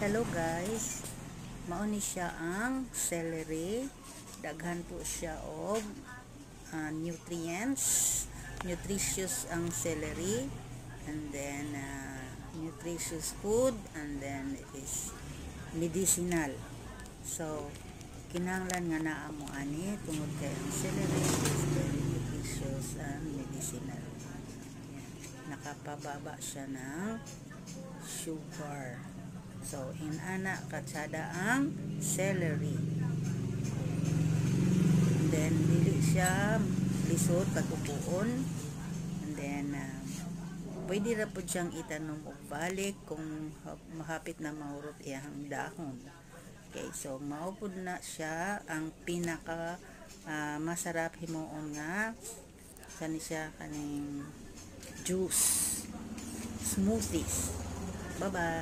Hello guys, mao ni siya ang celery. Daghan po siya og nutritious ang celery, and then nutritious food, and then it is medicinal. So kinahanglan nga naa mo ani tungod kay ang celery is very nutritious and medicinal. Nakapababa siya ng sugar. So, inana katsada ang celery. And then, dili siya lisod pagkukuon. And then, pwede ra po siyang itanom o balik kung mahapit na mahurot iyang dahon. Okay, so, maupod na siya ang pinaka masarap himuon nga kani siya kaning juice, smoothies. Bye-bye.